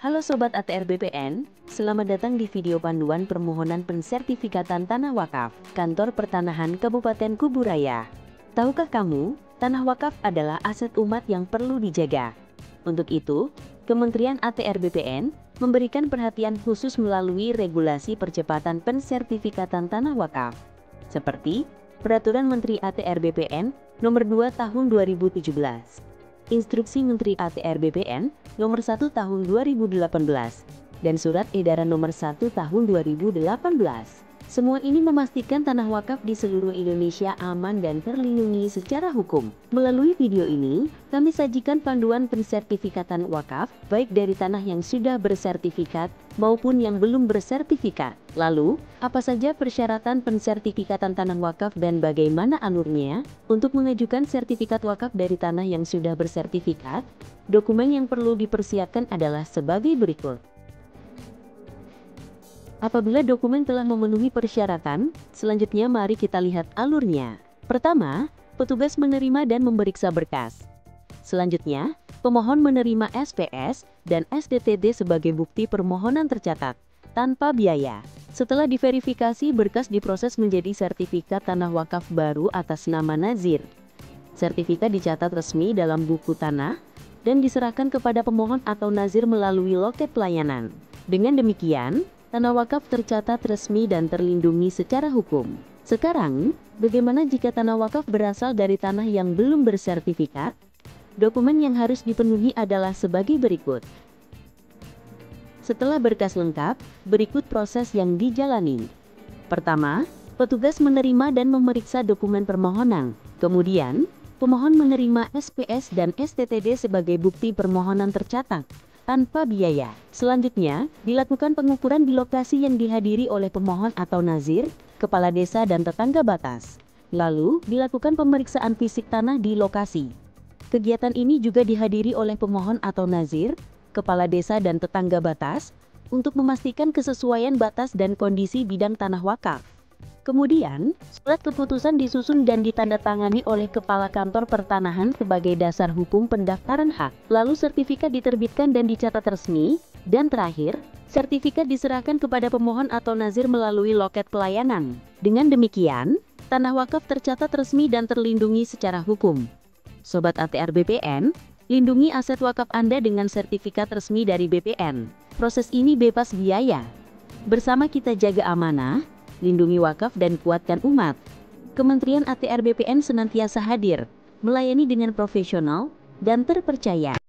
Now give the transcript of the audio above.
Halo Sobat ATR BPN, selamat datang di video panduan permohonan pensertifikatan Tanah Wakaf, Kantor Pertanahan Kabupaten Kuburaya. Tahukah kamu, tanah wakaf adalah aset umat yang perlu dijaga. Untuk itu, Kementerian ATR BPN memberikan perhatian khusus melalui regulasi percepatan pensertifikatan Tanah Wakaf, seperti Peraturan Menteri ATR BPN Nomor 2 Tahun 2017. Instruksi Menteri ATR BPN Nomor 1 Tahun 2018 dan Surat Edaran Nomor 1 Tahun 2018. Semua ini memastikan tanah wakaf di seluruh Indonesia aman dan terlindungi secara hukum. Melalui video ini, kami sajikan panduan pensertifikatan wakaf baik dari tanah yang sudah bersertifikat maupun yang belum bersertifikat. Lalu, apa saja persyaratan pensertifikatan tanah wakaf dan bagaimana alurnya? Untuk mengajukan sertifikat wakaf dari tanah yang sudah bersertifikat, dokumen yang perlu dipersiapkan adalah sebagai berikut. Apabila dokumen telah memenuhi persyaratan, selanjutnya mari kita lihat alurnya. Pertama, petugas menerima dan memeriksa berkas. Selanjutnya, pemohon menerima SPS dan SDTD sebagai bukti permohonan tercatat, tanpa biaya. Setelah diverifikasi, berkas diproses menjadi sertifikat tanah wakaf baru atas nama Nazir. Sertifikat dicatat resmi dalam buku tanah dan diserahkan kepada pemohon atau Nazir melalui loket pelayanan. Dengan demikian, tanah wakaf tercatat resmi dan terlindungi secara hukum. Sekarang, bagaimana jika tanah wakaf berasal dari tanah yang belum bersertifikat? Dokumen yang harus dipenuhi adalah sebagai berikut. Setelah berkas lengkap, berikut proses yang dijalani. Pertama, petugas menerima dan memeriksa dokumen permohonan. Kemudian, pemohon menerima SPS dan STTD sebagai bukti permohonan tercatat tanpa biaya. Selanjutnya, dilakukan pengukuran di lokasi yang dihadiri oleh pemohon atau Nazir, kepala desa dan tetangga batas. Lalu, dilakukan pemeriksaan fisik tanah di lokasi. Kegiatan ini juga dihadiri oleh pemohon atau Nazir, kepala desa dan tetangga batas, untuk memastikan kesesuaian batas dan kondisi bidang tanah wakaf. Kemudian, surat keputusan disusun dan ditandatangani oleh Kepala Kantor Pertanahan sebagai dasar hukum pendaftaran hak. Lalu sertifikat diterbitkan dan dicatat resmi. Dan terakhir, sertifikat diserahkan kepada pemohon atau Nazir melalui loket pelayanan. Dengan demikian, tanah wakaf tercatat resmi dan terlindungi secara hukum. Sobat ATR BPN, lindungi aset wakaf Anda dengan sertifikat resmi dari BPN. Proses ini bebas biaya. Bersama kita jaga amanah, lindungi wakaf dan kuatkan umat. Kementerian ATR BPN senantiasa hadir, melayani dengan profesional dan terpercaya.